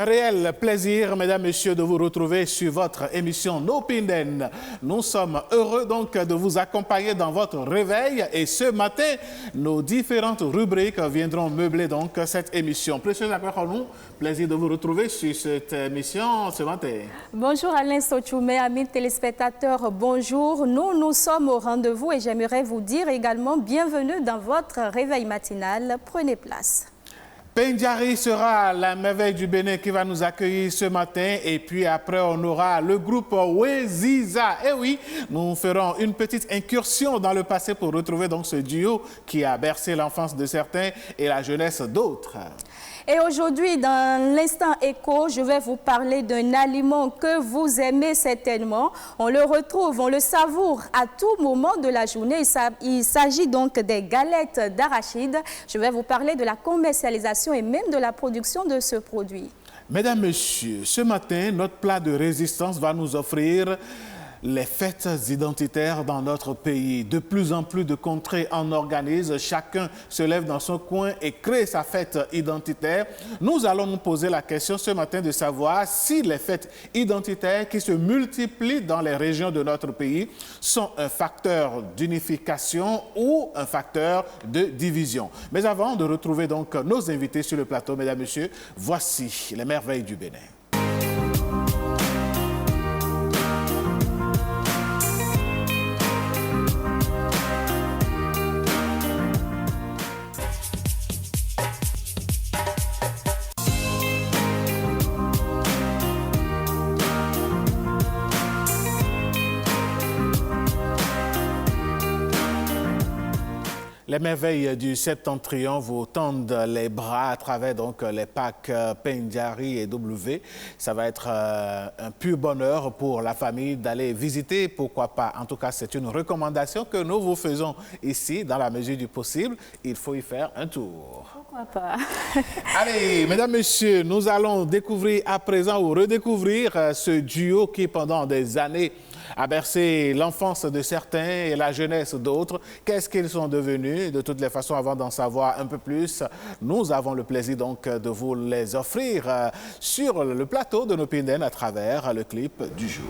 réel plaisir, mesdames, messieurs, de vous retrouver sur votre émission Nopinden. Nous sommes heureux donc de vous accompagner dans votre réveil et ce matin, nos différentes rubriques viendront meubler donc cette émission. Précieux nous, plaisir de vous retrouver sur cette émission ce matin. Bonjour Alain Sochoumé, amis téléspectateurs, bonjour. Nous sommes au rendez-vous et j'aimerais vous dire également bienvenue dans votre réveil matinal. Prenez place. Pendjari sera la merveille du Bénin qui va nous accueillir ce matin et puis après on aura le groupe Weziza. Et oui, nous ferons une petite incursion dans le passé pour retrouver donc ce duo qui a bercé l'enfance de certains et la jeunesse d'autres. Et aujourd'hui, dans l'instant écho, je vais vous parler d'un aliment que vous aimez certainement. On le retrouve, on le savoure à tout moment de la journée. Il s'agit donc des galettes d'arachide. Je vais vous parler de la commercialisation et même de la production de ce produit. Mesdames, Messieurs, ce matin, notre plat de résistance va nous offrir les fêtes identitaires dans notre pays. De plus en plus de contrées en organisent, chacun se lève dans son coin et crée sa fête identitaire. Nous allons nous poser la question ce matin de savoir si les fêtes identitaires qui se multiplient dans les régions de notre pays sont un facteur d'unification ou un facteur de division. Mais avant de retrouver donc nos invités sur le plateau, mesdames, messieurs, voici les merveilles du Bénin. Les merveilles du Septentrion vous tendent les bras à travers donc les packs Pendjari et W. Ça va être un pur bonheur pour la famille d'aller visiter, pourquoi pas. En tout cas, c'est une recommandation que nous vous faisons ici, dans la mesure du possible. Il faut y faire un tour. Pourquoi pas? Allez, mesdames, messieurs, nous allons découvrir à présent ou redécouvrir ce duo qui, pendant des années, a bercé l'enfance de certains et la jeunesse d'autres. Qu'est-ce qu'ils sont devenus? De toutes les façons, avant d'en savoir un peu plus, nous avons le plaisir donc de vous les offrir sur le plateau de Nopinden à travers le clip du jour.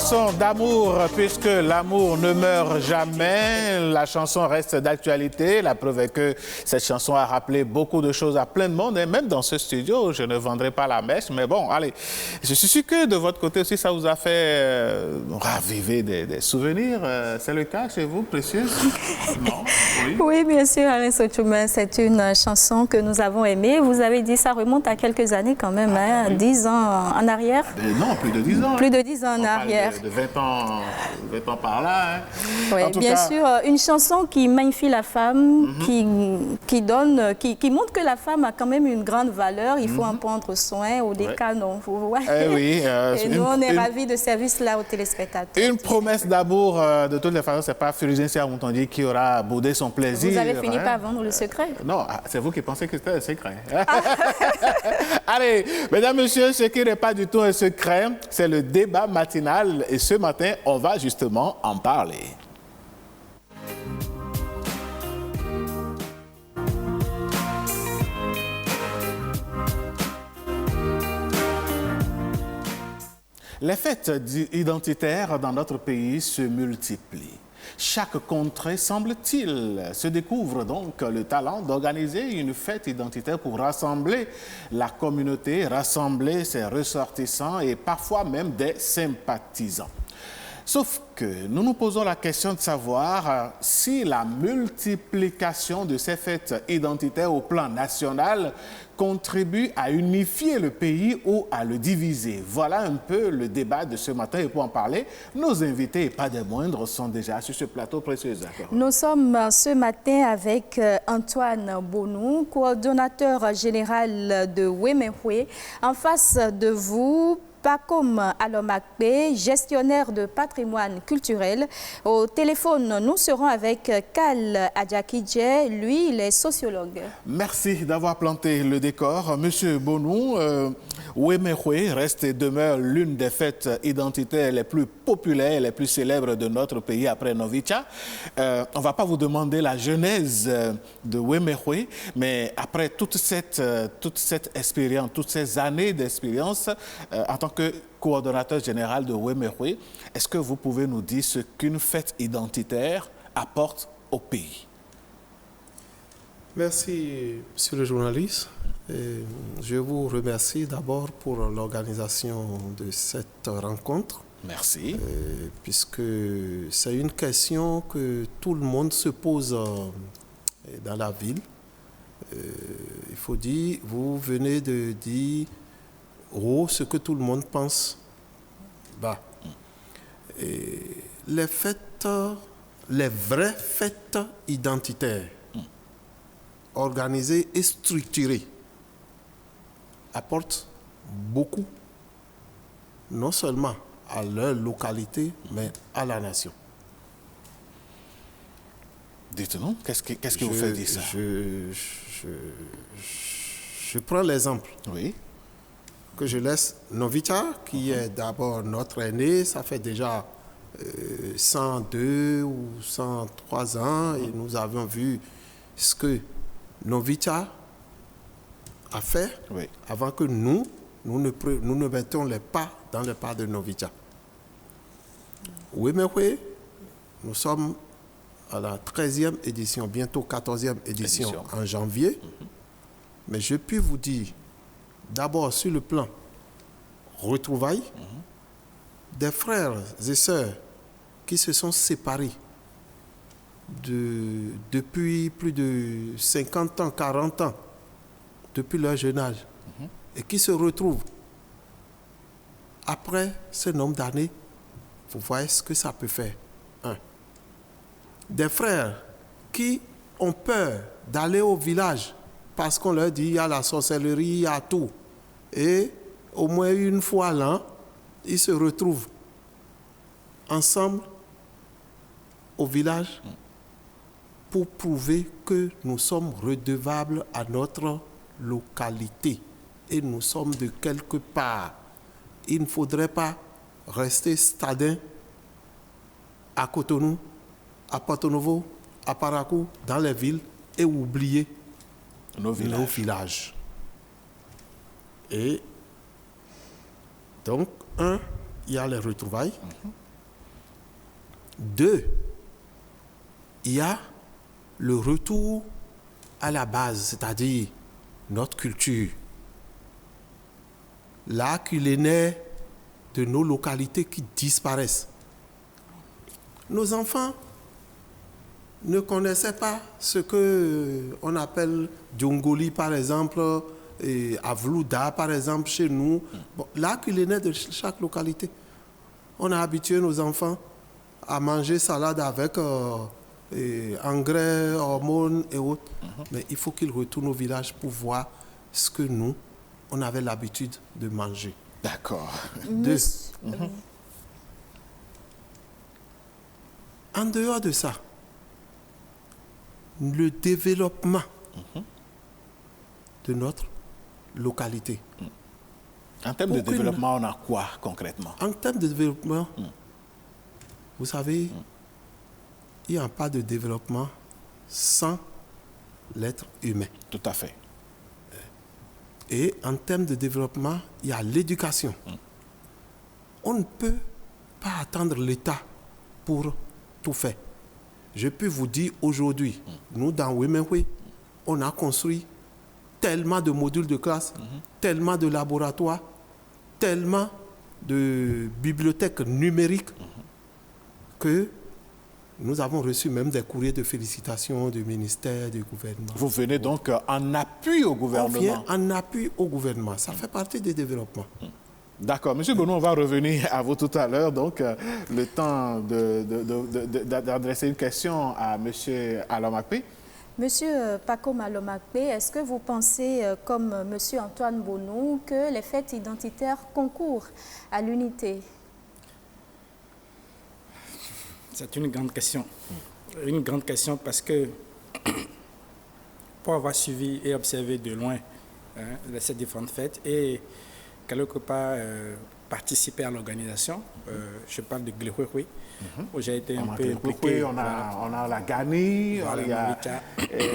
chanson d'amour, puisque l'amour ne meurt jamais. La chanson reste d'actualité. La preuve est que cette chanson a rappelé beaucoup de choses à plein de monde. Et même dans ce studio, je ne vendrai pas la mèche. Mais bon, allez, je suis sûr que de votre côté aussi, ça vous a fait raviver des souvenirs. C'est le cas chez vous, Précieuse? Non? Oui. Oui, bien sûr, Alain Sochoumen, c'est une chanson que nous avons aimée. Vous avez dit ça remonte à quelques années quand même, hein, oui. 10 ans en arrière. Non, plus de 10 ans. Plus de 10 ans en arrière. De 20 ans par là. Hein. Oui, bien sûr, une chanson qui magnifie la femme, qui montre que la femme a quand même une grande valeur. Il faut en prendre soin. Au déca, non. Oui, et nous, on est ravis de servir cela aux téléspectateurs. Une promesse d'amour, de toutes les façons, ce n'est pas Fulgence Siamontondi qui aura boudé son plaisir. Vous avez fini par vendre le secret. Non, c'est vous qui pensez que c'était un secret. Allez, mesdames, messieurs, ce qui n'est pas du tout un secret, c'est le débat matinal. Et ce matin, on va justement en parler. Les fêtes identitaires dans notre pays se multiplient. Chaque contrée, semble-t-il, se découvre donc le talent d'organiser une fête identitaire pour rassembler la communauté, rassembler ses ressortissants et parfois même des sympathisants. Sauf que nous nous posons la question de savoir si la multiplication de ces fêtes identitaires au plan national contribue à unifier le pays ou à le diviser. Voilà un peu le débat de ce matin. Et pour en parler, nos invités, et pas des moindres, sont déjà sur ce plateau précieux. Nous sommes ce matin avec Antoine Bonou, coordonnateur général de Wemehwe. En face de vous, Pacom Alomakpe, gestionnaire de patrimoine culturel. Au téléphone, nous serons avec Kal Adjakidje, lui, il est sociologue. Merci d'avoir planté le décor. Monsieur Bonou, Wemehwe reste et demeure l'une des fêtes identitaires les plus populaires et les plus célèbres de notre pays après Novicha. On ne va pas vous demander la genèse de Wemehwe, mais après toute cette expérience, toutes ces années d'expérience, en tant que coordonnateur général de Wemehwe, est-ce que vous pouvez nous dire ce qu'une fête identitaire apporte au pays? Merci, monsieur le journaliste. Et je vous remercie d'abord pour l'organisation de cette rencontre. Merci. Puisque c'est une question que tout le monde se pose dans la ville. Il faut dire, vous venez de dire ce que tout le monde pense bas. Et les fêtes, les vraies fêtes identitaires, organisées et structurées, apportent beaucoup, non seulement à leur localité, mais à la nation. Dites-nous, qu'est-ce qui vous fait dire ça? Je prends l'exemple. Oui. Que je laisse Novicha, qui est d'abord notre aîné, ça fait déjà 102 ou 103 ans, et nous avons vu ce que Novicha a fait avant que nous ne mettions les pas dans le pas de Novicha. Wemehwe, nous sommes à la 13e édition, bientôt 14e édition en janvier, mais je puis vous dire, d'abord, sur le plan retrouvailles, des frères et sœurs qui se sont séparés depuis plus de 50 ans, 40 ans, depuis leur jeune âge, et qui se retrouvent après ce nombre d'années. Vous voyez ce que ça peut faire. Des frères qui ont peur d'aller au village parce qu'on leur dit il y a la sorcellerie, il y a tout. Et au moins une fois l'an, ils se retrouvent ensemble au village pour prouver que nous sommes redevables à notre localité et nous sommes de quelque part. Il ne faudrait pas rester stadin à Cotonou, à Porto Novo, à Parakou, dans les villes et oublier nos villages. Et donc, il y a les retrouvailles. 2, il y a le retour à la base, c'est-à-dire notre culture. L'art culinaire de nos localités qui disparaissent. Nos enfants ne connaissaient pas ce qu'on appelle Djongoli, par exemple, et Avlouda, par exemple, chez nous. Bon, l'art culinaire de chaque localité. On a habitué nos enfants à manger salade avec engrais, hormones et autres. Mais il faut qu'ils retournent au village pour voir ce que nous, on avait l'habitude de manger. D'accord. 2. En dehors de ça, le développement de notre localité. En termes de développement, on a quoi concrètement? En termes de développement, vous savez, il n'y a pas de développement sans l'être humain. Tout à fait. Et en termes de développement, il y a l'éducation. On ne peut pas attendre l'État pour tout faire. Je peux vous dire aujourd'hui, nous dans Wemenwe, on a construit tellement de modules de classe, tellement de laboratoires, tellement de bibliothèques numériques que nous avons reçu même des courriers de félicitations du ministère, du gouvernement. Vous venez donc en appui au gouvernement? On vient en appui au gouvernement. Ça fait partie des développements. D'accord. Monsieur Gono, on va revenir à vous tout à l'heure. Donc, le temps d'adresser une question à Monsieur Alomakpe. Monsieur Paco Alomakpe, est-ce que vous pensez, comme Monsieur Antoine Bonou, que les fêtes identitaires concourent à l'unité? C'est une grande question. Une grande question parce que pour avoir suivi et observé de loin ces différentes fêtes et quelque part participer à l'organisation, je parle de Glehouéhoué, où j'ai été un peu impliqué. On a la Gani,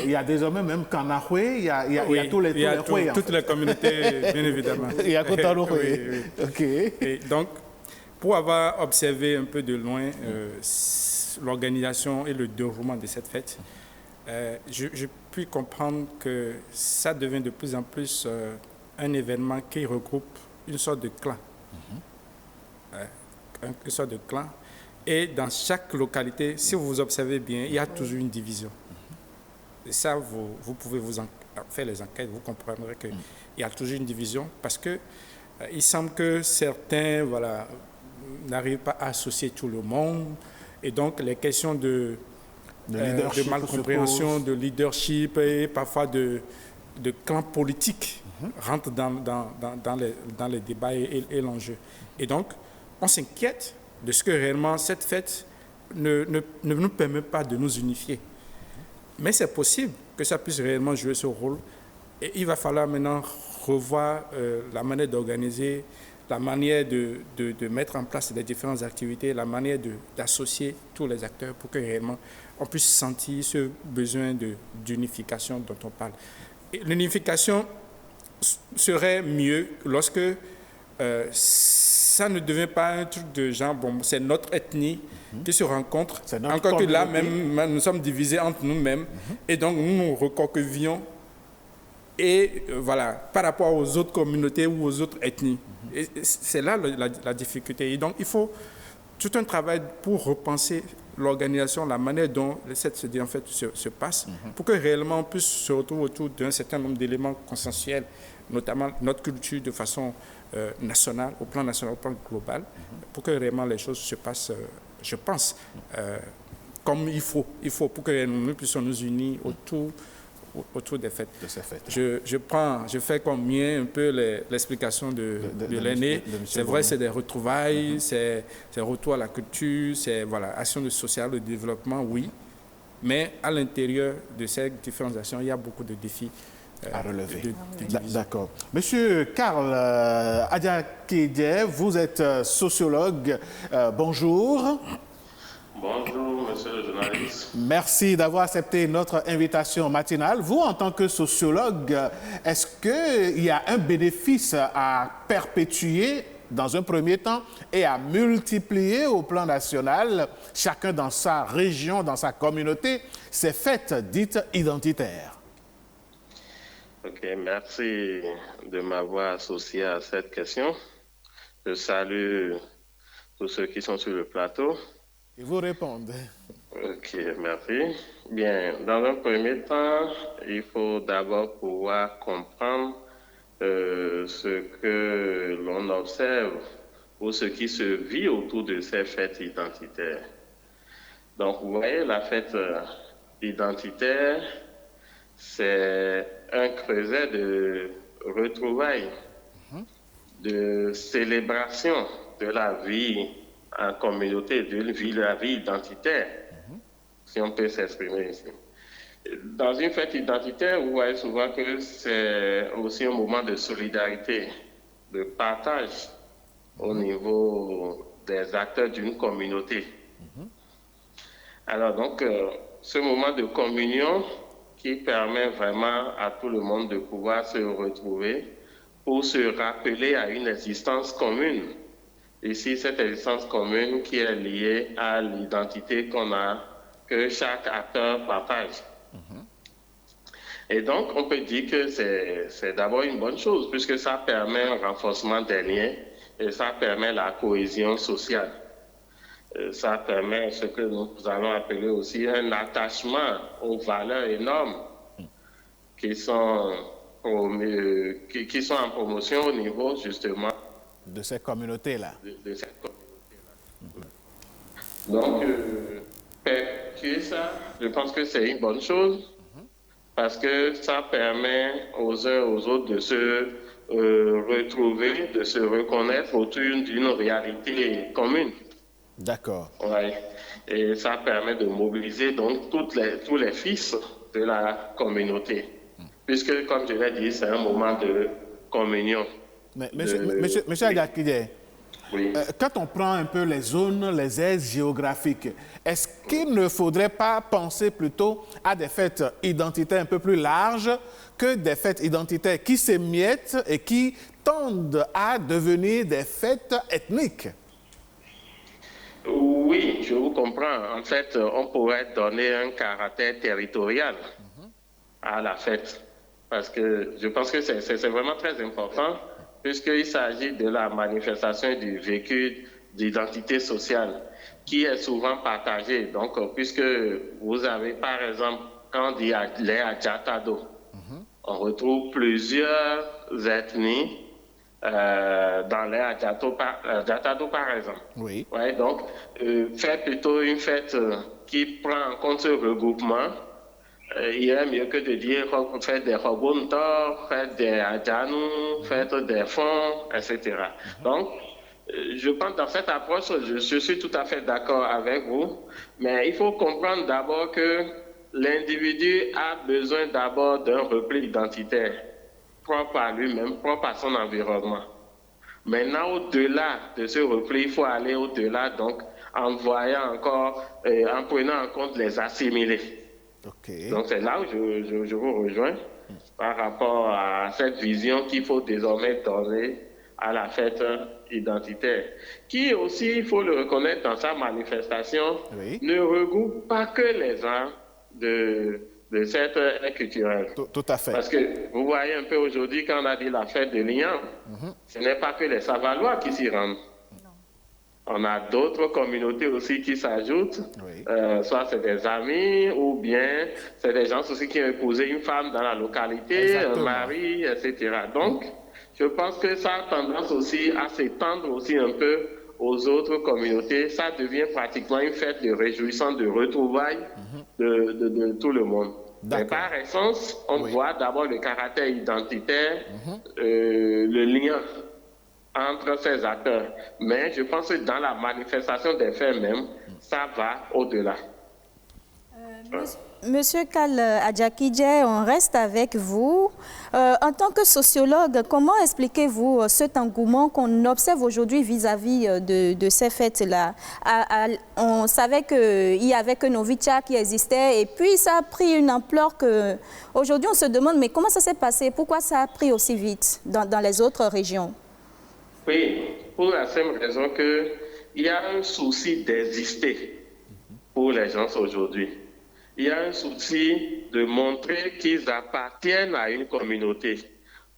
il y a désormais même Kanahoué, il y a tous les toutes les communautés, bien évidemment. Il y a Kotaroué. OK. Et donc, pour avoir observé un peu de loin l'organisation et le déroulement de cette fête, je puis comprendre que ça devient de plus en plus un événement qui regroupe une sorte de clan. Une sorte de clan. Et dans chaque localité, si vous observez bien, il y a toujours une division. Et ça, vous pouvez faire les enquêtes, vous comprendrez qu'il y a toujours une division parce que il semble que certains n'arrivent pas à associer tout le monde. Et donc, les questions de malcompréhension, de leadership et parfois de clan politique rentrent dans les débats et l'enjeu. Et donc, on s'inquiète de ce que réellement cette fête ne nous permet pas de nous unifier. Mais c'est possible que ça puisse réellement jouer ce rôle. Et il va falloir maintenant revoir la manière d'organiser, la manière de mettre en place les différentes activités, la manière d'associer tous les acteurs pour que réellement on puisse sentir ce besoin d'unification dont on parle. L'unification serait mieux lorsque ça ne devient pas un truc de genre, bon, c'est notre ethnie qui se rencontre, encore que là même, nous sommes divisés entre nous-mêmes, et donc nous nous recoquevions, et voilà, par rapport aux autres communautés ou aux autres ethnies. Et c'est là la difficulté. Et donc il faut tout un travail pour repenser l'organisation, la manière dont cette fête en fait se passe, pour que réellement on puisse se retrouver autour d'un certain nombre d'éléments consensuels, notamment notre culture de façon nationale, au plan national, au plan global, pour que réellement les choses se passent, je pense, comme il faut pour que nous puissions nous unir autour des fêtes. De ces fêtes. Je fais comme mien un peu l'explication de l'aîné. C'est vrai, c'est des retrouvailles, c'est retour à la culture, c'est action sociale, de développement, oui. Mais à l'intérieur de ces différentes actions, il y a beaucoup de défis à relever. D'accord. Monsieur Karl Adiakédié, vous êtes sociologue. Bonjour. Bonjour, monsieur le journaliste. Merci d'avoir accepté notre invitation matinale. Vous, en tant que sociologue, est-ce qu'il y a un bénéfice à perpétuer dans un premier temps et à multiplier au plan national, chacun dans sa région, dans sa communauté, ces fêtes dites identitaires? Ok, merci de m'avoir associé à cette question. Je salue tous ceux qui sont sur le plateau. Et vous répondez. Ok, merci. Bien, dans un premier temps, il faut d'abord pouvoir comprendre ce que l'on observe ou ce qui se vit autour de ces fêtes identitaires. Donc, vous voyez, la fête identitaire, c'est un creuset de retrouvailles, de célébration de la vie en communauté, de la vie identitaire, si on peut s'exprimer ici. Dans une fête identitaire, vous voyez souvent que c'est aussi un moment de solidarité, de partage au niveau des acteurs d'une communauté. Alors donc, ce moment de communion qui permet vraiment à tout le monde de pouvoir se retrouver pour se rappeler à une existence commune. Ici, cette existence commune qui est liée à l'identité qu'on a, que chaque acteur partage. Et donc, on peut dire que c'est d'abord une bonne chose, puisque ça permet un renforcement des liens et ça permet la cohésion sociale. Ça permet ce que nous allons appeler aussi un attachement aux valeurs énormes qui sont en promotion au niveau justement de ces communautés-là. De cette communauté-là. Donc, perpétuer ça, je pense que c'est une bonne chose parce que ça permet aux uns aux autres de se retrouver, de se reconnaître autour d'une réalité commune. D'accord. Ouais. Et ça permet de mobiliser donc tous les fils de la communauté. Puisque, comme je l'ai dit, c'est un moment de communion. Mais, monsieur Adjakidje, oui. Quand on prend un peu les zones, les aires géographiques, est-ce qu'il ne faudrait pas penser plutôt à des fêtes identitaires un peu plus larges que des fêtes identitaires qui s'émiettent et qui tendent à devenir des fêtes ethniques? Oui, je vous comprends. En fait, on pourrait donner un caractère territorial à la fête. Parce que je pense que c'est vraiment très important, puisqu'il s'agit de la manifestation du vécu d'identité sociale, qui est souvent partagé. Donc, puisque vous avez, par exemple, quand on dit les Adjatado, on retrouve plusieurs ethnies dans les Adjatado, par exemple. Oui. Ouais, donc, faire plutôt une fête qui prend en compte ce regroupement, il est mieux que de dire faire des Roguntor, faire des Adjanou, faire des fonds, etc. Donc, je pense dans cette approche, je suis tout à fait d'accord avec vous, mais il faut comprendre d'abord que l'individu a besoin d'abord d'un repli identitaire propre à lui-même, propre à son environnement. Maintenant, au-delà de ce repli, il faut aller au-delà, donc en voyant encore, en prenant en compte les assimilés. Okay. Donc c'est là où je vous rejoins par rapport à cette vision qu'il faut désormais donner à la fête identitaire, qui aussi, il faut le reconnaître dans sa manifestation, ne regroupe pas que les gens de cette ère culturelle. Tout à fait. Parce que vous voyez un peu aujourd'hui, quand on a dit la fête de Lian, ce n'est pas que les Savalois qui s'y rendent. On a d'autres communautés aussi qui s'ajoutent, soit c'est des amis ou bien c'est des gens aussi qui ont épousé une femme dans la localité, un mari, etc. Donc, je pense que ça a tendance aussi à s'étendre aussi un peu aux autres communautés. Ça devient pratiquement une fête de réjouissance, de retrouvailles de tout le monde. Mais par essence, on voit d'abord le caractère identitaire, le lien entre ces acteurs. Mais je pense que dans la manifestation des faits même, ça va au-delà. Monsieur Kal Adjakidje, on reste avec vous. En tant que sociologue, comment expliquez-vous cet engouement qu'on observe aujourd'hui vis-à-vis de ces fêtes-là? On savait qu'il y avait que Novicha qui existait et puis ça a pris une ampleur que... Aujourd'hui, on se demande, mais comment ça s'est passé? Pourquoi ça a pris aussi vite dans les autres régions? Oui, pour la simple raison qu'il y a un souci d'exister pour les gens aujourd'hui. Il y a un souci de montrer qu'ils appartiennent à une communauté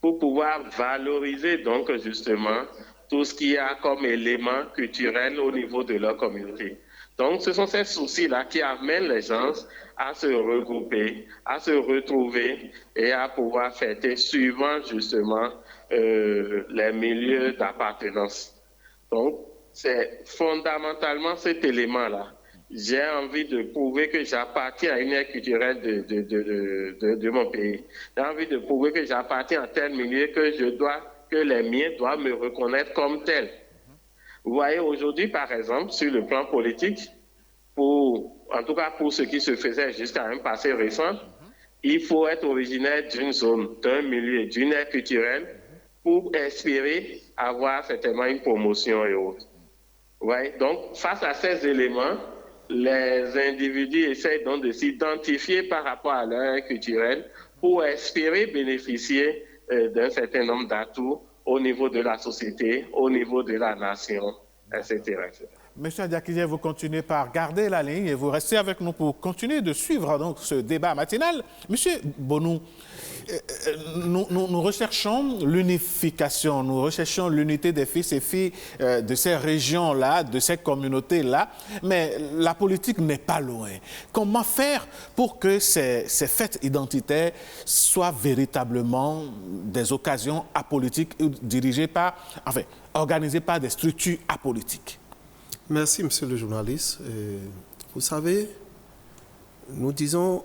pour pouvoir valoriser donc justement tout ce qu'il y a comme élément culturel au niveau de leur communauté. Donc ce sont ces soucis-là qui amènent les gens à se regrouper, à se retrouver et à pouvoir fêter suivant justement les milieux d'appartenance. Donc c'est fondamentalement cet élément-là. J'ai envie de prouver que j'appartiens à une ère culturelle de mon pays. J'ai envie de prouver que j'appartiens à tel milieu, que les miens doivent me reconnaître comme tel. Vous voyez, aujourd'hui, par exemple, sur le plan politique, en tout cas pour ce qui se faisait jusqu'à un passé récent, il faut être originaire d'une zone, d'un milieu, d'une ère culturelle pour espérer avoir certainement une promotion et autres. Vous voyez, donc, face à ces éléments, les individus essayent donc de s'identifier par rapport à leur ère culturelle pour espérer bénéficier d'un certain nombre d'atouts au niveau de la société, au niveau de la nation, etc. etc. Monsieur Diakité, vous continuez par garder la ligne et vous restez avec nous pour continuer de suivre donc, ce débat matinal. Monsieur Bonou, nous recherchons l'unification, nous recherchons l'unité des fils et filles de ces régions-là, de ces communautés-là, mais la politique n'est pas loin. Comment faire pour que ces fêtes identitaires soient véritablement des occasions apolitiques dirigées par, enfin, organisées par des structures apolitiques? Merci, monsieur le journaliste. Vous savez, nous disons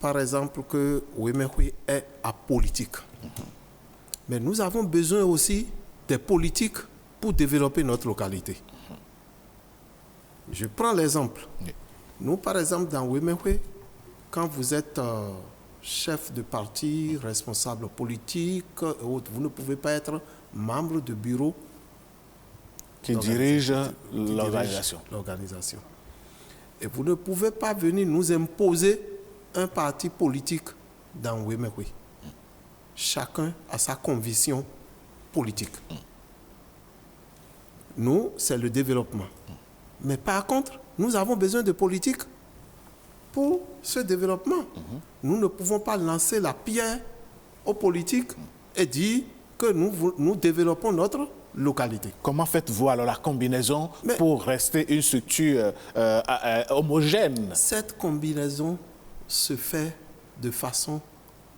par exemple que Wemekwe est apolitique. Mais nous avons besoin aussi des politiques pour développer notre localité. Je prends l'exemple. Nous, par exemple, dans Wemekwe, quand vous êtes chef de parti, responsable politique, vous ne pouvez pas être membre de bureau qui dirige l'organisation. Et vous ne pouvez pas venir nous imposer un parti politique dans Wemekwe. Chacun a sa conviction politique. Nous, c'est le développement. Mais par contre, nous avons besoin de politique pour ce développement. Nous ne pouvons pas lancer la pierre aux politiques et dire que nous développons notre localité. Comment faites-vous alors la combinaison pour rester une structure homogène? Cette combinaison se fait de façon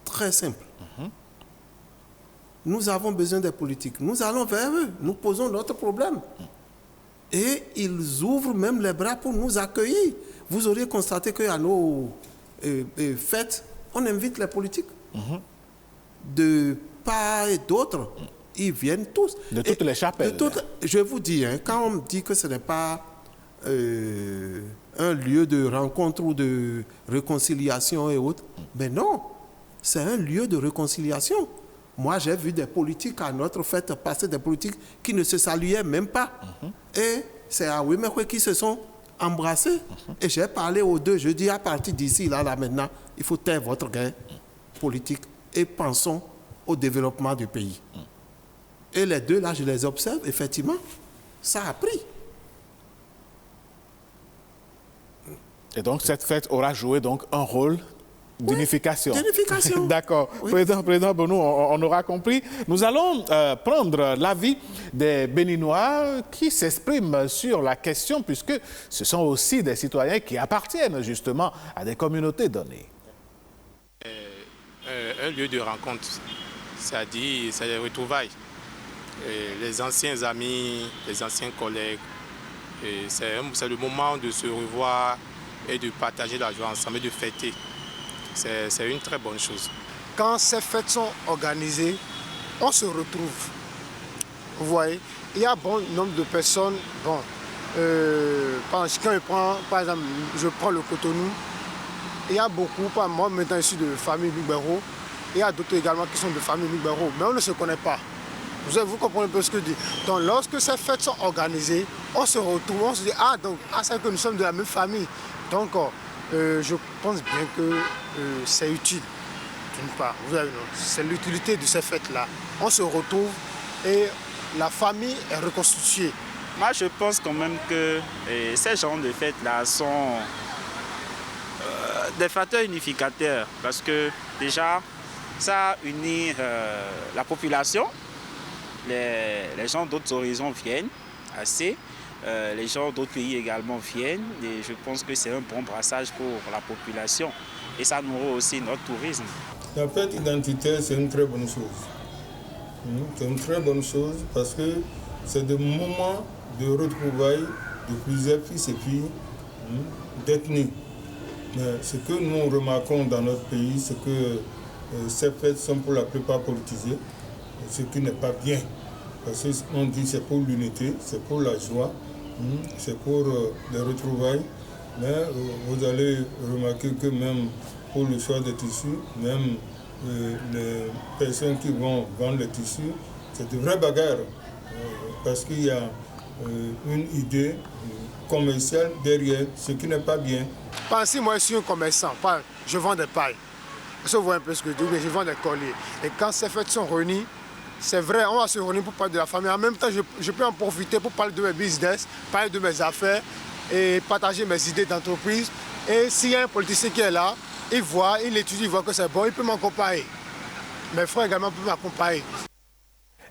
très simple. Nous avons besoin des politiques. Nous allons vers eux, nous posons notre problème. Et ils ouvrent même les bras pour nous accueillir. Vous auriez constaté qu'à nos fêtes, on invite les politiques. De part et d'autre, ils viennent tous. De toutes les chapelles. Je vous dis, quand on me dit que ce n'est pas un lieu de rencontre ou de réconciliation et autres, mais non, c'est un lieu de réconciliation. Moi, j'ai vu des politiques à notre fête passer, des politiques qui ne se saluaient même pas. Et c'est à Wemekwe qui se sont embrassés. Et j'ai parlé aux deux, je dis à partir d'ici, là maintenant, il faut taire votre guerre politique et pensons au développement du pays. Et les deux, là, je les observe, effectivement, ça a pris. Et donc, cette fête aura joué donc un rôle d'unification. Oui, d'unification. D'accord. Oui. Président Bonou, on aura compris. Nous allons prendre l'avis des Béninois qui s'expriment sur la question, puisque ce sont aussi des citoyens qui appartiennent justement à des communautés données. Un lieu de rencontre, c'est-à-dire c'est les retrouvailles. Les anciens amis, les anciens collègues, c'est le moment de se revoir et de partager la joie ensemble et de fêter. C'est une très bonne chose. Quand ces fêtes sont organisées, on se retrouve. Vous voyez, il y a bon nombre de personnes. Bon, quand je prends, par exemple, je prends le Cotonou, il y a beaucoup, moi maintenant je suis de famille Lubero, il y a d'autres également qui sont de famille Lubero, mais on ne se connaît pas. Vous comprenez un peu ce que je dis. Donc lorsque ces fêtes sont organisées, on se retrouve, on se dit, c'est que nous sommes de la même famille. Donc je pense bien que c'est utile, d'une part. C'est l'utilité de ces fêtes-là. On se retrouve et la famille est reconstituée. Moi, je pense quand même que ces genres de fêtes-là sont des facteurs unificateurs parce que déjà, ça unit la population. Les gens d'autres horizons viennent assez. Les gens d'autres pays également viennent. Et je pense que c'est un bon brassage pour la population. Et ça nourrit aussi notre tourisme. La fête identitaire, c'est une très bonne chose. C'est une très bonne chose parce que c'est des moments de retrouvailles de plusieurs fils et filles d'ethnie. Mais ce que nous remarquons dans notre pays, c'est que ces fêtes sont pour la plupart politisées, ce qui n'est pas bien. Parce qu'on dit que c'est pour l'unité, c'est pour la joie, c'est pour les retrouvailles. Mais vous allez remarquer que même pour le choix des tissus, même les personnes qui vont vendre les tissus, c'est de vraies bagarres. Parce qu'il y a une idée commerciale derrière, ce qui n'est pas bien. Si moi je suis un commerçant, je vends des pailles. Vous voyez un peu ce que je dis, mais je vends des colliers. Et quand ces fêtes sont réunies, c'est vrai, on va se réunir pour parler de la famille. En même temps, je peux en profiter pour parler de mes business, parler de mes affaires et partager mes idées d'entreprise. Et s'il y a un politicien qui est là, il voit, il étudie, il voit que c'est bon, il peut m'accompagner. Mes frères également peuvent m'accompagner.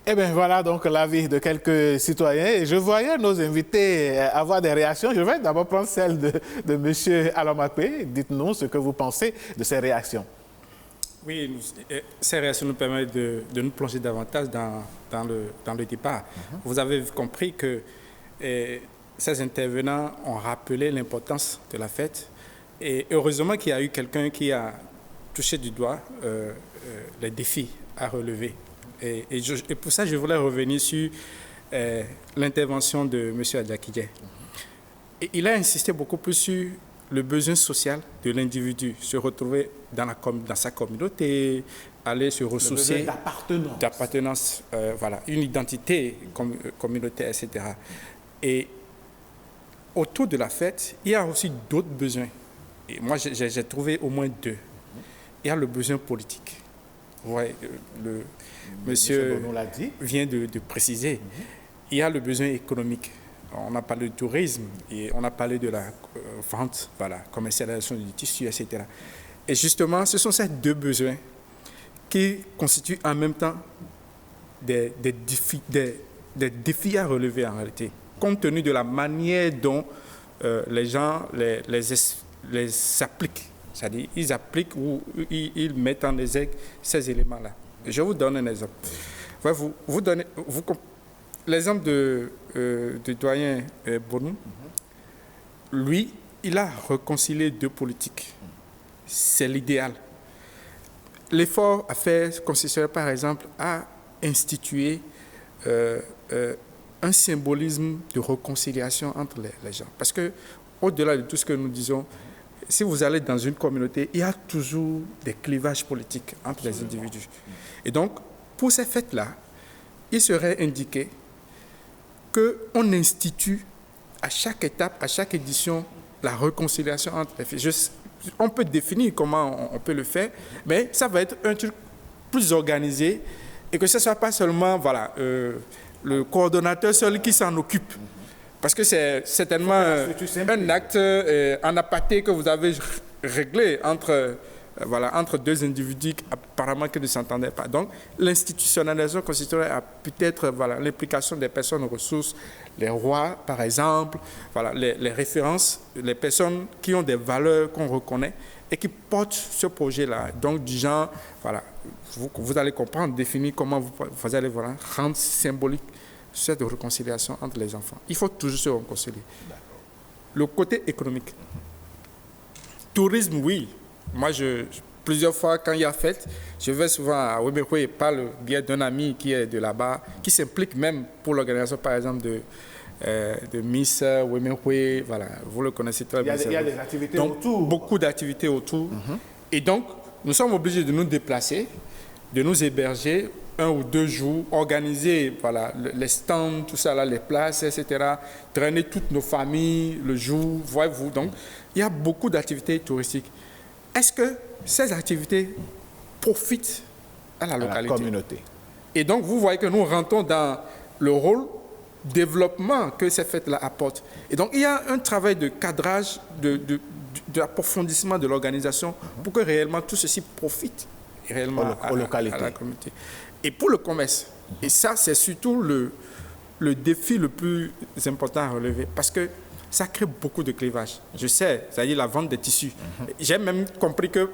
Eh bien, voilà donc l'avis de quelques citoyens. Et je voyais nos invités avoir des réactions. Je vais d'abord prendre celle de M. Alomakwe. Dites-nous ce que vous pensez de ces réactions. Oui, ces réactions nous permettent de nous plonger davantage dans le débat. Vous avez compris que ces intervenants ont rappelé l'importance de la fête. Et heureusement qu'il y a eu quelqu'un qui a touché du doigt les défis à relever. Et pour ça, je voulais revenir sur l'intervention de M. Adjakidje. Il a insisté beaucoup plus sur le besoin social de l'individu, se retrouver dans sa communauté, aller se ressourcer. D'appartenance, voilà, une identité communautaire, etc. Et autour de la fête, il y a aussi d'autres besoins. Et moi, j'ai trouvé au moins deux. Il y a le besoin politique. Ouais, monsieur vient de préciser. Il y a le besoin économique. On a parlé de tourisme et on a parlé de la vente, voilà, commercialisation du tissu, etc. Et justement, ce sont ces deux besoins qui constituent en même temps des défis à relever en réalité, compte tenu de la manière dont les gens les appliquent. C'est-à-dire, ils appliquent ou ils mettent en exergue ces éléments-là. Je vous donne un exemple. L'exemple du doyen Bonou, lui, il a réconcilié deux politiques. C'est l'idéal. L'effort à faire consisterait, par exemple, à instituer un symbolisme de réconciliation entre les gens. Parce que, au-delà de tout ce que nous disons, si vous allez dans une communauté, il y a toujours des clivages politiques entre les individus. Et donc, pour ces fêtes-là, il serait indiqué qu'on institue à chaque étape, à chaque édition, la réconciliation entre les filles. On peut définir comment on peut le faire, mais ça va être un truc plus organisé et que ce ne soit pas seulement le coordonnateur seul qui s'en occupe. Parce que c'est certainement un acte en aparté que vous avez réglé entre deux individus apparemment qui ne s'entendaient pas. Donc, l'institutionnalisation consisterait à peut-être l'implication des personnes ressources, les rois, par exemple, les références, les personnes qui ont des valeurs qu'on reconnaît et qui portent ce projet-là. Donc, du genre, vous allez comprendre, définir comment vous allez rendre symbolique cette réconciliation entre les enfants. Il faut toujours se réconcilier. Le côté économique. Tourisme, oui. Moi, plusieurs fois, quand il y a fête, je vais souvent à Wemekwe par le biais d'un ami qui est de là-bas, qui s'implique même pour l'organisation, par exemple, de Miss Wemekwe. Voilà, vous le connaissez très bien. Il y a des activités donc, autour. Beaucoup d'activités autour. Et donc, nous sommes obligés de nous déplacer, de nous héberger 1 ou 2 jours, organiser les stands, tout ça, là, les places, etc., traîner toutes nos familles le jour, voyez-vous. Donc, il y a beaucoup d'activités touristiques. Est-ce que ces activités profitent à la localité, à la communauté? Et donc, vous voyez que nous rentrons dans le rôle développement que ces fêtes-là apportent. Et donc, il y a un travail de cadrage, d'approfondissement de l'organisation pour que réellement tout ceci profite réellement à la communauté. Et pour le commerce, et ça, c'est surtout le défi le plus important à relever, parce que ça crée beaucoup de clivages. Je sais, c'est-à-dire la vente des tissus. J'ai même compris que,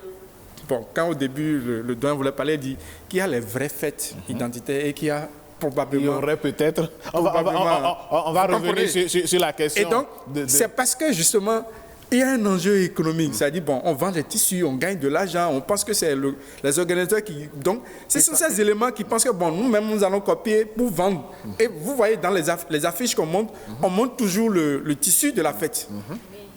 bon, quand au début, le doyen voulait parler, il dit qu'il y a les vraies fêtes identitaires et qu'il y a probablement... Il y aurait peut-être... On va revenir sur la question. Et donc, c'est parce que, justement, il y a un enjeu économique. C'est-à-dire, bon, on vend des tissus, on gagne de l'argent, on pense que c'est les organisateurs qui... Donc, ce sont ces éléments qui pensent que, bon, nous-mêmes, nous allons copier pour vendre. Et vous voyez, dans les affiches qu'on monte, on monte toujours le tissu de la fête.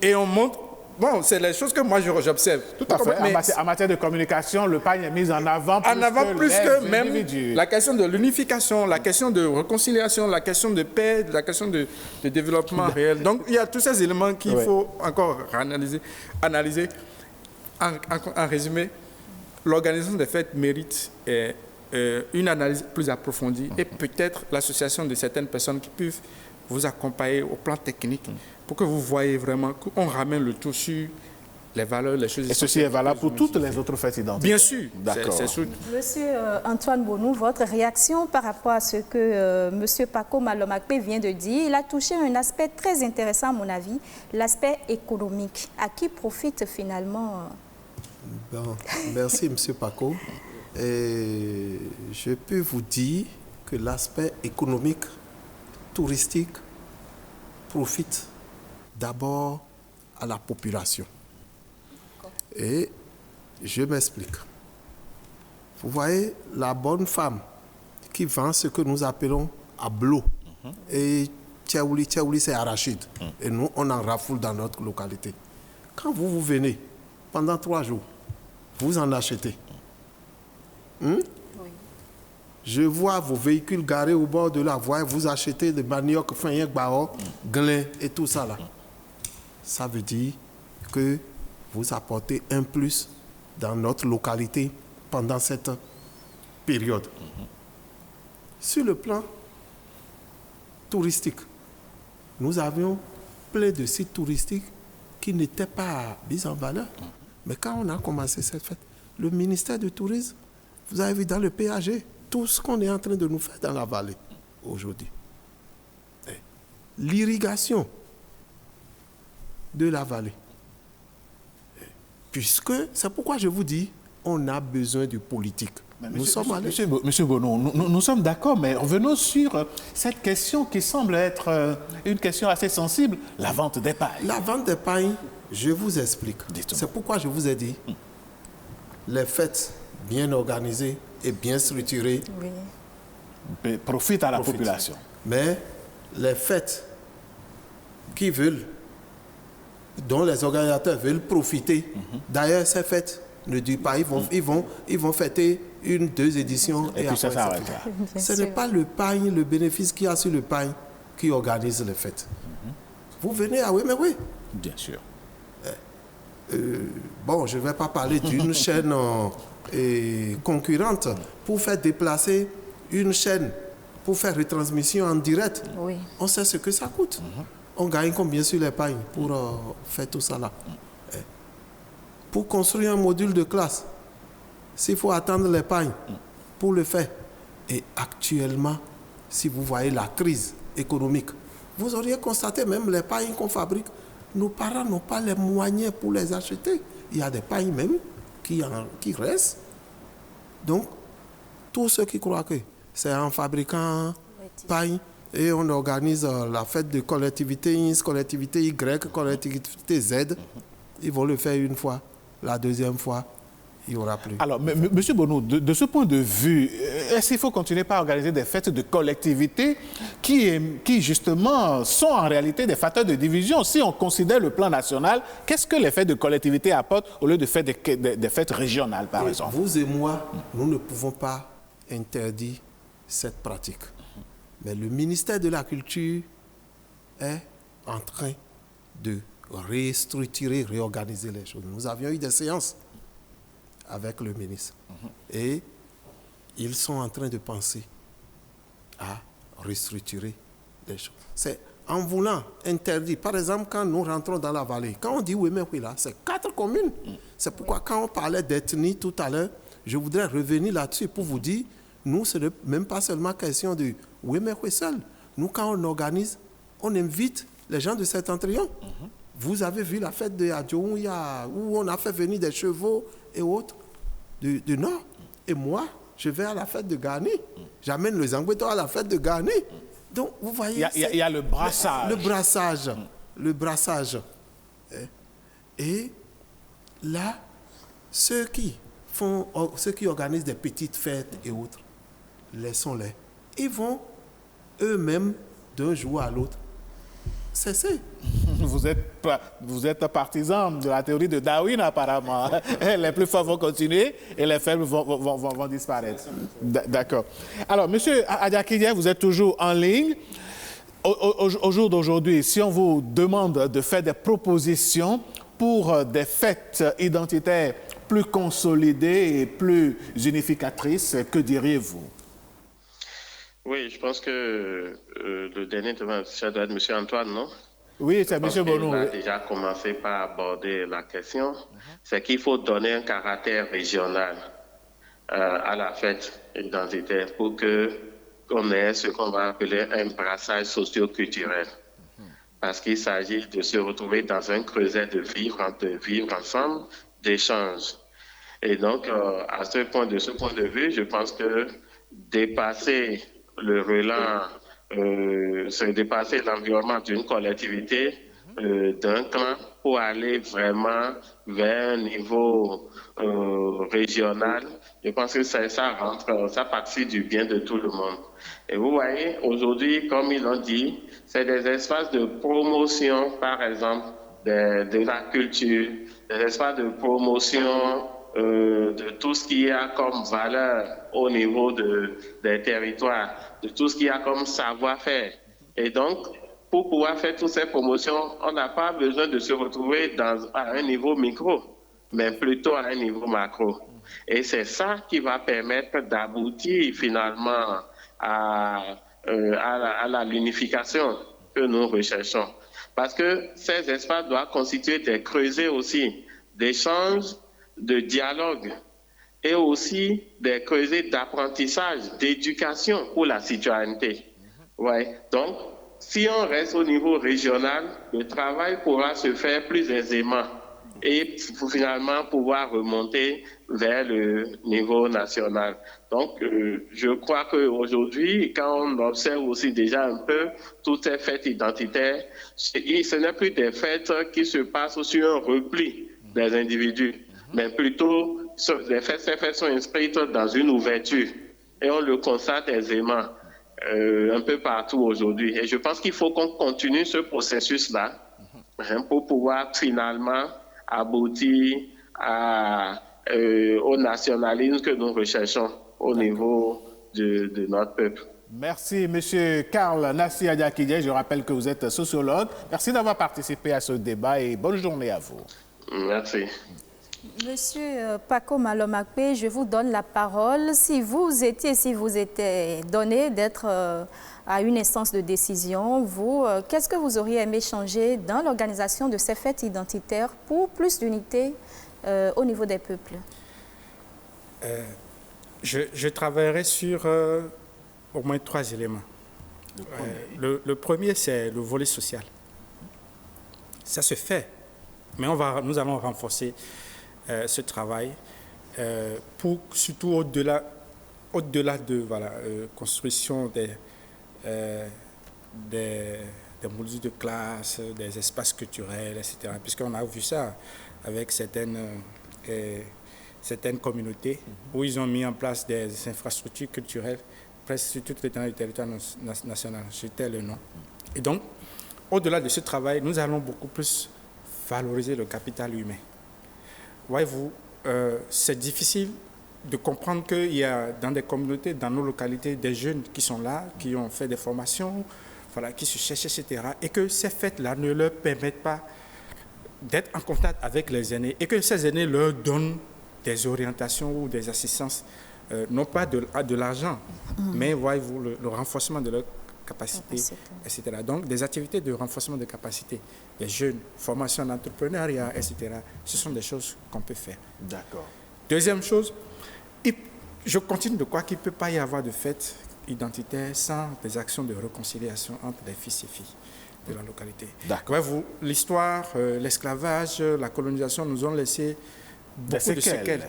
Et on montre... Bon, c'est les choses que moi j'observe. Tout à fait. Mais en matière de communication, le pagne est mis en avant plus que même la question de l'unification, la question de réconciliation, la question de paix, la question de développement réel. Donc, il y a tous ces éléments qu'il faut encore analyser. En résumé, l'organisation des fêtes mérite une analyse plus approfondie et peut-être l'association de certaines personnes qui peuvent vous accompagner au plan technique pour que vous voyez vraiment qu'on ramène le tout sur les valeurs, les choses... Et ceci est valable pour toutes les autres fêtes identiques. Bien sûr. D'accord. Monsieur Antoine Bonou, votre réaction par rapport à ce que Monsieur Paco Malomakpe vient de dire, il a touché un aspect très intéressant à mon avis, l'aspect économique. À qui profite finalement Bon, merci Monsieur Paco. Et je peux vous dire que l'aspect économique, touristique, profite d'abord à la population. Et je m'explique. Vous voyez, la bonne femme qui vend ce que nous appelons ablo, et tchaouli, c'est arachide. Et nous, on en rafoule dans notre localité. Quand vous venez, pendant 3 jours, vous en achetez. Je vois vos véhicules garés au bord de la voie, vous achetez des manioc, fin, bao, glin et tout ça là. Ça veut dire que vous apportez un plus dans notre localité pendant cette période. Sur le plan touristique, nous avions plein de sites touristiques qui n'étaient pas mis en valeur. Mais quand on a commencé cette fête, le ministère du Tourisme, vous avez vu dans le PAG, tout ce qu'on est en train de nous faire dans la vallée aujourd'hui. L'irrigation de la vallée. Puisque, c'est pourquoi je vous dis, on a besoin de politique. Monsieur Bonou, nous sommes d'accord, mais revenons sur cette question qui semble être une question assez sensible, la vente des pailles. La vente des pailles, je vous explique. C'est pourquoi je vous ai dit, les fêtes bien organisées et bien structurées profitent à la population. Mais les fêtes dont les organisateurs veulent profiter, d'ailleurs ces fêtes ne durent pas, ils vont fêter 1, 2 éditions et après ça. Ce n'est pas le pagne, le bénéfice qu'il y a sur le pagne qui organise les fêtes. Vous venez à oui. Bien sûr. Bon, je ne vais pas parler d'une chaîne concurrente pour faire déplacer une chaîne, pour faire retransmission en direct. Oui. On sait ce que ça coûte. On gagne combien sur les pagnes pour faire tout ça là. Pour construire un module de classe, s'il faut attendre les pagnes pour le faire. Et actuellement, si vous voyez la crise économique, vous auriez constaté même les pagnes qu'on fabrique, nos parents n'ont pas les moyens pour les acheter. Il y a des pagnes même qui restent. Donc, tous ceux qui croient que c'est en fabriquant pagnes et on organise la fête de collectivité X, collectivité Y, collectivité Z, ils vont le faire une fois, la deuxième fois, il n'y aura plus. Alors, Monsieur Bonou, de ce point de vue, est-ce qu'il faut continuer par organiser des fêtes de collectivité qui justement sont en réalité des facteurs de division? Si on considère le plan national, qu'est-ce que les fêtes de collectivité apportent au lieu de faire des fêtes régionales, par exemple? Vous et moi, nous ne pouvons pas interdire cette pratique. Mais le ministère de la Culture est en train de restructurer, réorganiser les choses. Nous avions eu des séances avec le ministre. Et ils sont en train de penser à restructurer les choses. C'est en voulant interdire, par exemple, quand nous rentrons dans la vallée, quand on dit Wemehwila, c'est 4 communes. C'est pourquoi quand on parlait d'ethnie tout à l'heure, je voudrais revenir là-dessus pour vous dire, nous, ce n'est même pas seulement question de Wemehwe seul. Nous, quand on organise, on invite les gens de Septentrion. Vous avez vu la fête de Adjoum, où on a fait venir des chevaux et autres du Nord. Et moi, je vais à la fête de Gani. J'amène les Angouétois à la fête de Gani. Donc, vous voyez... Il y a le brassage. Le brassage. Et là, ceux qui organisent des petites fêtes et autres, laissons-les. Ils vont eux-mêmes, d'un jour à l'autre, cesser. Vous êtes partisan de la théorie de Darwin, apparemment. Les plus forts vont continuer et les faibles vont disparaître. D'accord. Alors, Monsieur Adiakidien, vous êtes toujours en ligne. Au jour d'aujourd'hui, si on vous demande de faire des propositions pour des fêtes identitaires plus consolidées et plus unificatrices, que diriez-vous? Oui, je pense que le dernier devant, ça doit être M. Antoine, non? Oui, c'est M. Bono. Il a déjà commencé par aborder la question. C'est qu'il faut donner un caractère régional à la fête identitaire pour qu'on ait ce qu'on va appeler un brassage socio-culturel. Parce qu'il s'agit de se retrouver dans un creuset de vivre ensemble, d'échanges. Et donc, de ce point de vue, je pense que dépasser le relent, dépasser l'environnement d'une collectivité, d'un clan, pour aller vraiment vers un niveau régional, je pense que ça participe du bien de tout le monde. Et vous voyez, aujourd'hui, comme ils l'ont dit, c'est des espaces de promotion, par exemple, de la culture, des espaces de promotion de tout ce qu'il y a comme valeur au niveau des territoires, de tout ce qu'il y a comme savoir-faire. Et donc, pour pouvoir faire toutes ces promotions, on n'a pas besoin de se retrouver à un niveau micro, mais plutôt à un niveau macro. Et c'est ça qui va permettre d'aboutir finalement à l'unification que nous recherchons. Parce que ces espaces doivent constituer des creusets aussi d'échanges, de dialogue et aussi des creusets d'apprentissage, d'éducation pour la citoyenneté. Ouais. Donc, si on reste au niveau régional, le travail pourra se faire plus aisément et finalement pouvoir remonter vers le niveau national. Donc, je crois qu'aujourd'hui, quand on observe aussi déjà un peu toutes ces fêtes identitaires, ce n'est plus des fêtes qui se passent sur un repli des individus, mais plutôt ces fêtes sont inscrites dans une ouverture et on le constate aisément un peu partout aujourd'hui. Et je pense qu'il faut qu'on continue ce processus-là pour pouvoir finalement aboutir au nationalisme que nous recherchons au niveau de notre peuple. Merci, M. Karl Nassi Adiakidien. Je rappelle que vous êtes sociologue. Merci d'avoir participé à ce débat et bonne journée à vous. Merci. Monsieur Paco Malomakpe, je vous donne la parole. Si vous étiez donné d'être à une instance de décision, qu'est-ce que vous auriez aimé changer dans l'organisation de ces fêtes identitaires pour plus d'unité au niveau des peuples? Je travaillerai sur au moins 3 éléments. Le premier, c'est le volet social. Ça se fait, mais nous allons renforcer ce travail pour surtout au-delà de construction des modules de classe, des espaces culturels, etc. Puisqu'on a vu ça avec certaines communautés où ils ont mis en place des infrastructures culturelles presque sur toute l'étendue du territoire national. C'était le nom. Et donc, au-delà de ce travail, nous allons beaucoup plus valoriser le capital humain. Voyez-vous, c'est difficile de comprendre qu'il y a dans des communautés, dans nos localités, des jeunes qui sont là, qui ont fait des formations, qui se cherchent, etc. Et que ces fêtes-là ne leur permettent pas d'être en contact avec les aînés et que ces aînés leur donnent des orientations ou des assistances, non pas de l'argent, mais voyez-vous, le renforcement de leur capacité, etc. Donc, des activités de renforcement de capacité des jeunes, formation d'entrepreneuriat, etc. Ce sont des choses qu'on peut faire. D'accord. Deuxième chose, je continue de croire qu'il ne peut pas y avoir de fête identitaire sans des actions de réconciliation entre les fils et filles de la localité. D'accord. L'histoire, l'esclavage, la colonisation nous ont laissé beaucoup de séquelles.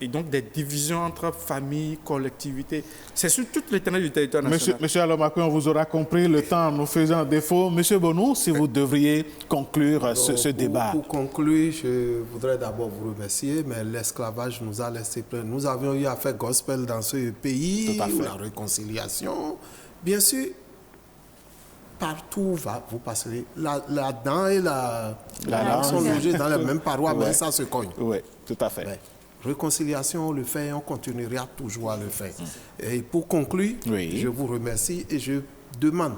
Et donc des divisions entre familles, collectivités. C'est sur toute l'étendue du territoire national. Monsieur Alomakwe, on vous aura compris, le temps nous faisant défaut. Monsieur Bonou, si vous devriez conclure ce débat. Pour conclure, je voudrais d'abord vous remercier, mais l'esclavage nous a laissé plein. Nous avions eu à faire gospel dans ce pays, la réconciliation. Bien sûr, partout vous passerez. La dent et la langue sont logés dans la même paroi, mais ça se cogne. Oui, tout à fait. Mais, réconciliation, on le fait et on continuera toujours à le faire. Et pour conclure, je vous remercie et je demande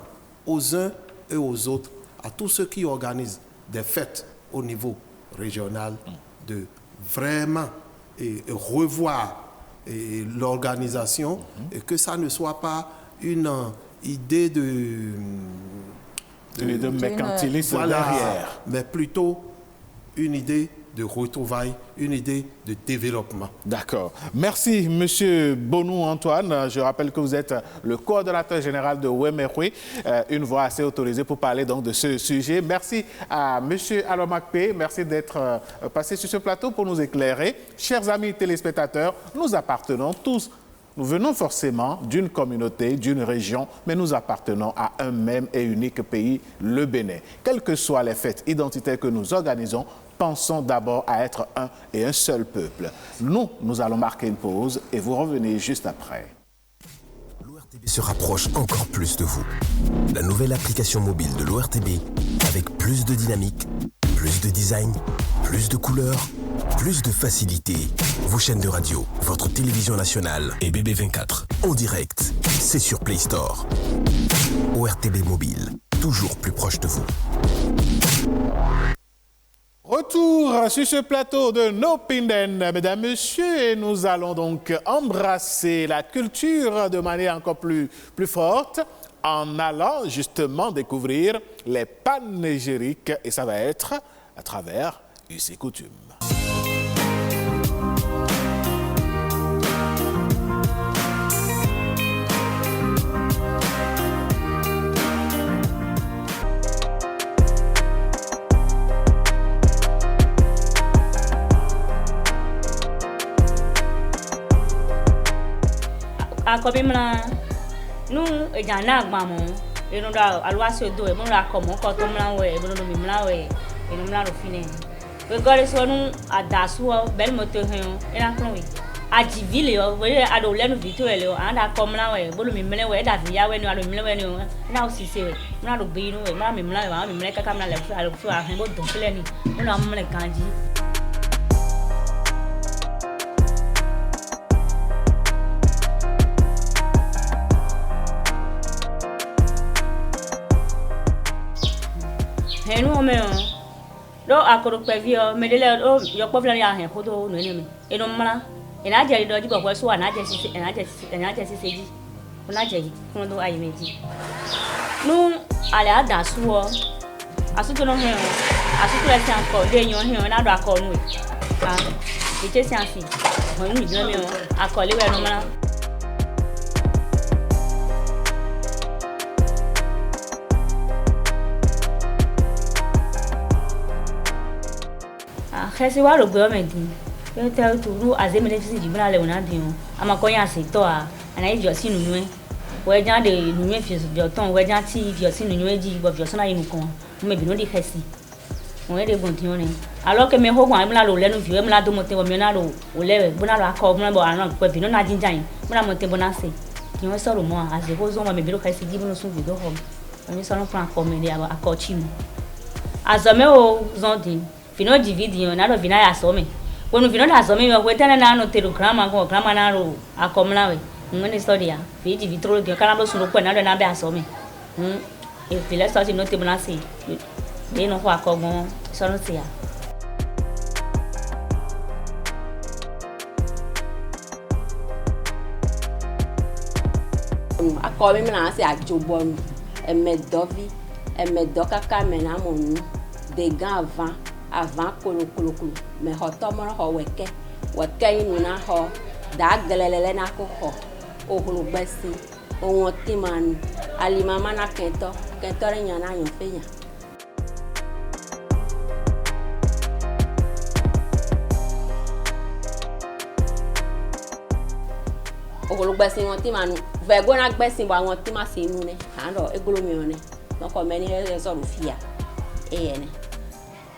aux uns et aux autres, à tous ceux qui organisent des fêtes au niveau régional, de vraiment revoir l'organisation et que ça ne soit pas une idée de mercantilisme derrière, mais plutôt une idée de retrouvailles, une idée de développement. D'accord. Merci, Monsieur Bonou Antoine. Je rappelle que vous êtes le coordonnateur général de Wemerwe, une voix assez autorisée pour parler donc de ce sujet. Merci à Monsieur Alomakwe. Merci d'être passé sur ce plateau pour nous éclairer. Chers amis téléspectateurs, nous appartenons tous. Nous venons forcément d'une communauté, d'une région, mais nous appartenons à un même et unique pays, le Bénin. Quelles que soient les fêtes identitaires que nous organisons, pensons d'abord à être un et un seul peuple. Nous allons marquer une pause et vous revenez juste après. L'ORTB se rapproche encore plus de vous. La nouvelle application mobile de l'ORTB avec plus de dynamique, plus de design, plus de couleurs, plus de facilité. Vos chaînes de radio, votre télévision nationale et BB24 en direct, c'est sur Play Store. ORTB Mobile, toujours plus proche de vous. Retour sur ce plateau de Nopinden, mesdames, messieurs, et nous allons donc embrasser la culture de manière encore plus forte en allant justement découvrir les panégyriques, et ça va être à travers us et coutumes. Akobimla nu ejana agbamo enu da alwase do e mo ra ko mo ko to mla we e bo no mi mla we enu mla ro fine we gore so nu adasu o bel mo to hen ina kron we ajivile o we ado lenu video ele o anda ko mla we bo mi mle we da via we nu ado mi mle we nu ina o sise we mla ro gbe nu we mla mi mla we ma mi mle kaka mla le fu a hen bo don pele ni mo na mle kanji. Henu ome do akoro pevio medele o yo povla ya hen kodo no enemi eno mra ena jeri do jibo kwa so na jesi seji ona jeri kun do ayi meji nu ale ada suo asuto no hen asuto le san ko de yan hen na do akọ nu ah ite sansi won ni jo mi o akọle we no mra Kesi wa ro gbe medin pe te tu ru azemele ti ji bra le wona din o amakoyan se to a ana ijo sinu nu e we jan de nu e fi so ton we jan ti ijo sinu nu e ji bo fi so na yin kan mo me bi no di kesi won e de bon tin o ni alo ke me ho gwan mi la lo lenu fi we mi la do mo te wo mi na ro o le bo na lo akọ mo bo aran pe bi no na jinja yin mo na mo te bo na se ki won so ro mo a se ko zo mo me bi ro kesi ji bo no sun vi do ho oni so no plan ko me de akọ chi mo azome o zondin Fino dividi na ro vina ya some. Wonu vino na some yo kwetana na no telegram ko grama na ro akomla we. Ngene story ya. Fi divi tro de kana bo sunu ko na do na be asome. E file so ti no te bona si. De no ko akogbon so no ti ya. nu akɔ mi na se adzobɔ nu eme dɔvi eme dɔ kaka me na mo nu de gã avant kolo me xɔtɔ mɔ xɔ wɛkɛ yi nu na xɔ da gɛlɛlɛ na ko xɔ ohlo gbɛsi oŋɔti ma nu alimama na kɛntɔ ɖe nya na nyɔ fe nya. Ogolo gbɛsi ŋɔti ma nu vɛgo na gbɛsi bɔ ŋɔti ma se nu ne handɔ egolo mi ne nɔkɔ mɛ ni ɛsɛ do fia eye ne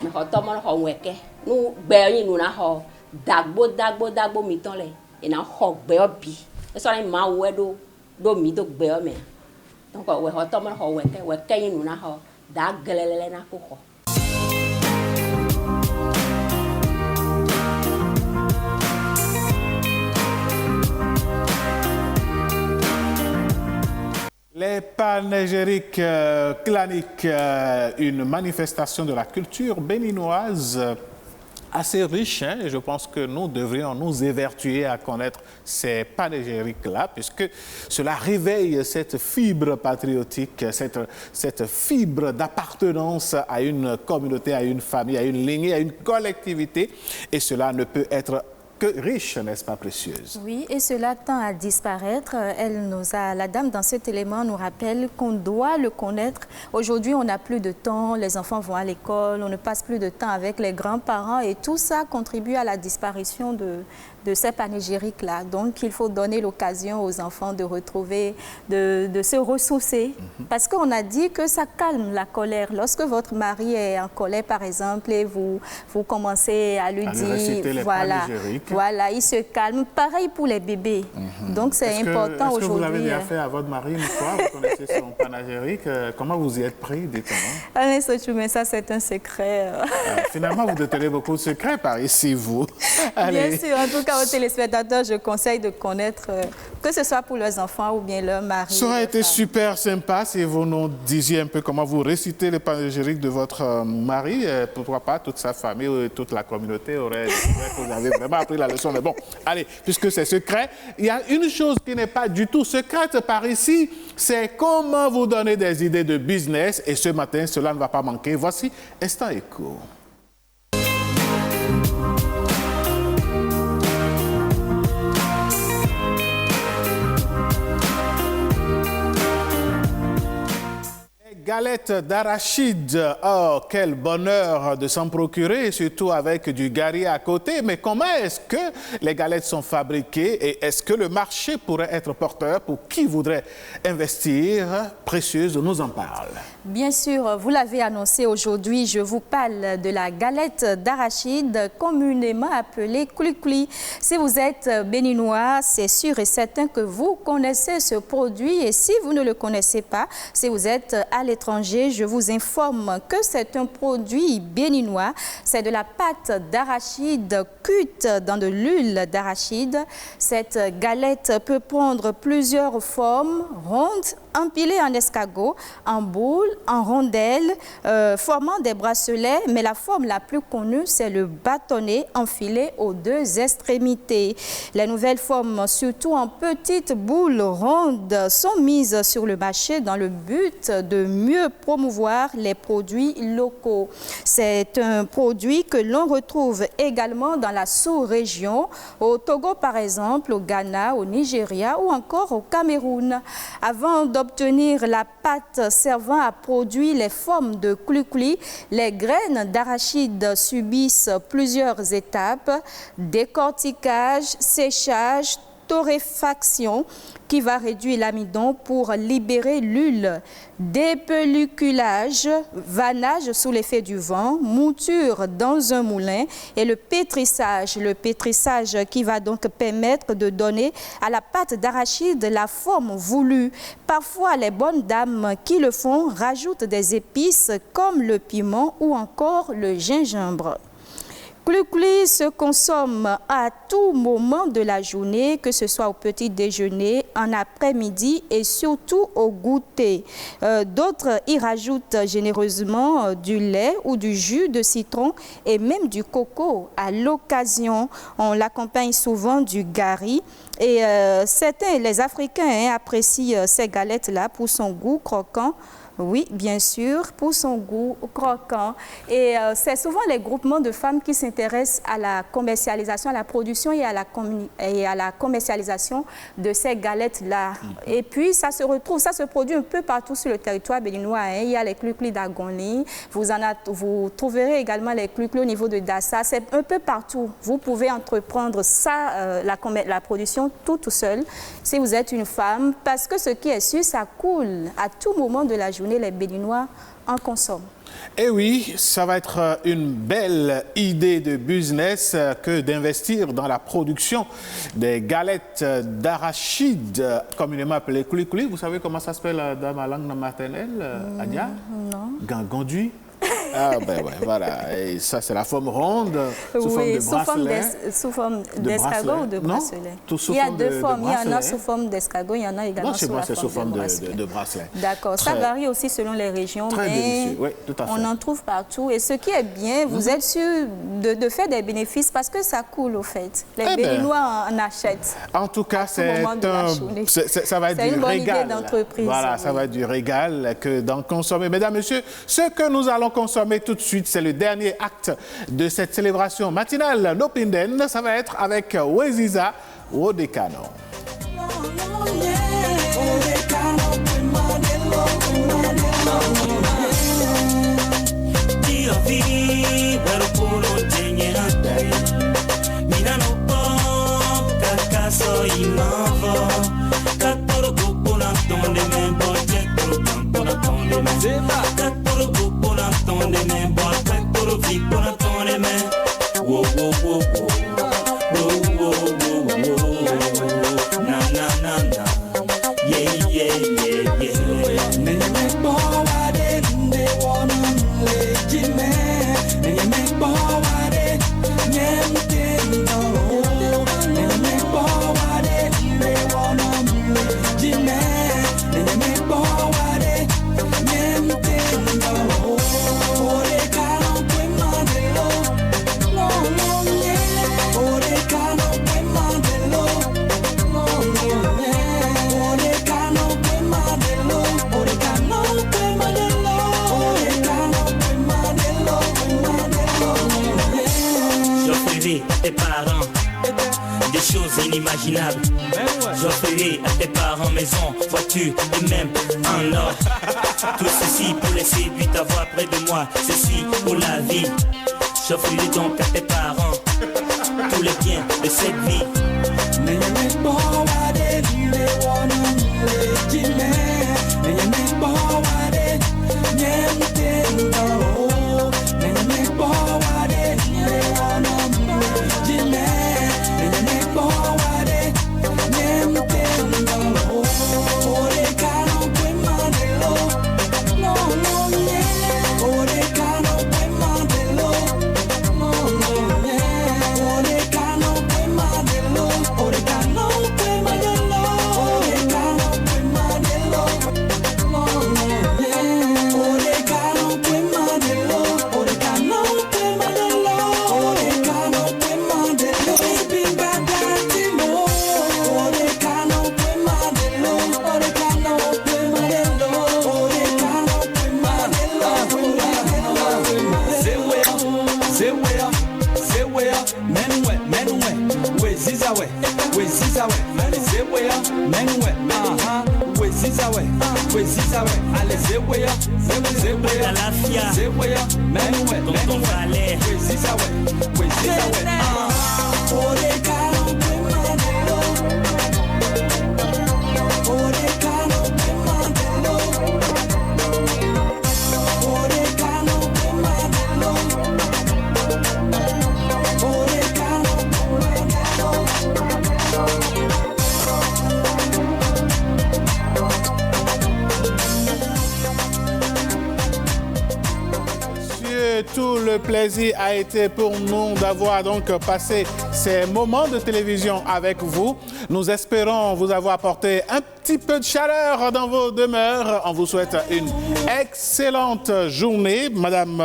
me xɔ tɔmɔ xɔ wɛkɛ nu gbɛ yi nu na xɔ dagbo mi tɔ le ena xɔ gbɛ bi esɔ ne ma wɛ do mi do gbɛ me donc wɛ xɔ tɔmɔ xɔ wɛkɛ yi nu na xɔ da gɛlɛlɛ na ko xɔ. Les panégyriques claniques, une manifestation de la culture béninoise assez riche, hein, et je pense que nous devrions nous évertuer à connaître ces panégyriques-là, puisque cela réveille cette fibre patriotique, cette fibre d'appartenance à une communauté, à une famille, à une lignée, à une collectivité, et cela ne peut être que riche, n'est-ce pas, Précieuse? Oui, et cela tend à disparaître. La dame dans cet élément nous rappelle qu'on doit le connaître. Aujourd'hui, on n'a plus de temps, les enfants vont à l'école, on ne passe plus de temps avec les grands-parents et tout ça contribue à la disparition de ces panégyriques-là. Donc, il faut donner l'occasion aux enfants de retrouver, de se ressourcer. Parce qu'on a dit que ça calme la colère. Lorsque votre mari est en colère, par exemple, et vous commencez à lui dire, voilà, il se calme. Pareil pour les bébés. Donc, c'est important aujourd'hui. Est-ce que vous l'avez déjà fait à votre mari une fois? Vous connaissez son panégyrique? Comment vous y êtes pris, dites-moi? Alain Sochoumé, ça, c'est un secret. Finalement, vous détenez beaucoup de secrets par ici, vous. Bien sûr, en tout cas, aux téléspectateurs, je conseille de connaître, que ce soit pour leurs enfants ou bien leur mari. Ça aurait été super sympa si vous nous disiez un peu comment vous récitez les panégyriques de votre mari. Pourquoi pas toute sa famille et toute la communauté aurait découvert que vous avez vraiment appris la leçon. Mais bon, allez, puisque c'est secret, il y a une chose qui n'est pas du tout secrète par ici, c'est comment vous donner des idées de business. Et ce matin, cela ne va pas manquer. Voici Instant Éco. Galettes d'arachide, oh quel bonheur de s'en procurer, surtout avec du gari à côté. Mais comment est-ce que les galettes sont fabriquées et est-ce que le marché pourrait être porteur pour qui voudrait investir? Précieuse nous en parle. Bien sûr, vous l'avez annoncé aujourd'hui, je vous parle de la galette d'arachide, communément appelée kuli-kuli. Si vous êtes béninois, c'est sûr et certain que vous connaissez ce produit et si vous ne le connaissez pas, si vous êtes à l'étranger, je vous informe que c'est un produit béninois. C'est de la pâte d'arachide cuite dans de l'huile d'arachide. Cette galette peut prendre plusieurs formes, rondes, empilées en escargot, en boule, en rondelles, formant des bracelets. Mais la forme la plus connue, c'est le bâtonnet enfilé aux deux extrémités. Les nouvelles formes, surtout en petites boules rondes, sont mises sur le marché dans le but de mieux promouvoir les produits locaux. C'est un produit que l'on retrouve également dans la sous-région, au Togo par exemple, au Ghana, au Nigeria ou encore au Cameroun. Avant d'obtenir la pâte servant à produire les formes de kuli-kuli, les graines d'arachide subissent plusieurs étapes: décortiquage, séchage, torréfaction qui va réduire l'amidon pour libérer l'huile, dépelliculage, vannage sous l'effet du vent, mouture dans un moulin et le pétrissage qui va donc permettre de donner à la pâte d'arachide la forme voulue. Parfois, les bonnes dames qui le font rajoutent des épices comme le piment ou encore le gingembre. Cloucli se consomme à tout moment de la journée, que ce soit au petit déjeuner, en après-midi et surtout au goûter. D'autres y rajoutent généreusement du lait ou du jus de citron et même du coco à l'occasion. On l'accompagne souvent du gari. Et certains, les Africains, apprécient ces galettes-là pour son goût croquant. Oui, bien sûr, pour son goût croquant. Et c'est souvent les groupements de femmes qui s'intéressent à la commercialisation, à la production et à la commercialisation de ces galettes-là. Et puis, ça se produit un peu partout sur le territoire béninois. Hein. Il y a les clouclis d'Agoni, vous trouverez également les clouclis au niveau de Dassa. C'est un peu partout. Vous pouvez entreprendre ça, la production tout seul, si vous êtes une femme, parce que ce qui est sûr, ça coule à tout moment de la journée. Les Béninois en consomment. Et oui, ça va être une belle idée de business que d'investir dans la production des galettes d'arachide, communément appelées coulis-coulis. Vous savez comment ça s'appelle dans ma langue maternelle, Adia? Non. Gangondu. Ah ben ouais, voilà. Et ça, c'est la forme ronde, sous forme de bracelet. Sous forme d'escargot ou de bracelet? Il y a deux formes. Il y en a sous forme d'escargot, il y en a également sous la forme de bracelet. D'accord. Ça varie aussi selon les régions, très délicieux. Oui, tout à fait. On en trouve partout. Et ce qui est bien, vous êtes sûr de faire des bénéfices parce que ça coule au fait. Les Béninois en achètent. En tout cas, ça va être du régal. D'entreprise. Voilà, ça va être du régal que d'en consommer. Mesdames, Messieurs, ce que nous allons consommer tout de suite, c'est le dernier acte de cette célébration matinale d'Opinden. Ça va être avec Weziza Wodekano. Tes parents des choses inimaginables. J'offrirai à tes parents maison, voiture et même un or. Tout ceci pour les séduire, t'avoir près de moi. Ceci pour la vie. J'offrirai donc à tes parents tous les biens de cette vie. le plaisir a été pour nous d'avoir donc passé ces moments de télévision avec vous. Nous espérons vous avoir apporté un petit peu de chaleur dans vos demeures. On vous souhaite une excellente journée. Madame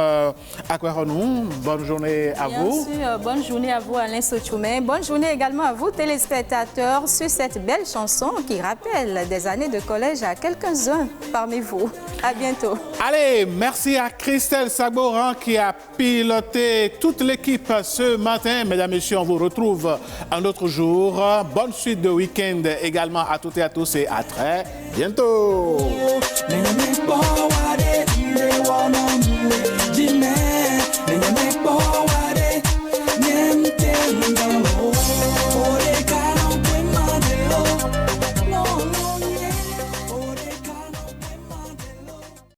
Akweronou, bonne journée à vous. Bien sûr, bonne journée à vous, Alain Sochoumé. Bonne journée également à vous, téléspectateurs, sur cette belle chanson qui rappelle des années de collège à quelques-uns parmi vous. À bientôt. Allez, merci à Christelle Sagoran qui a piloté toute l'équipe ce matin. Mesdames, Messieurs, on vous retrouve un autre jour. Bonne suite de week-end également à toutes et à tous et à très bientôt.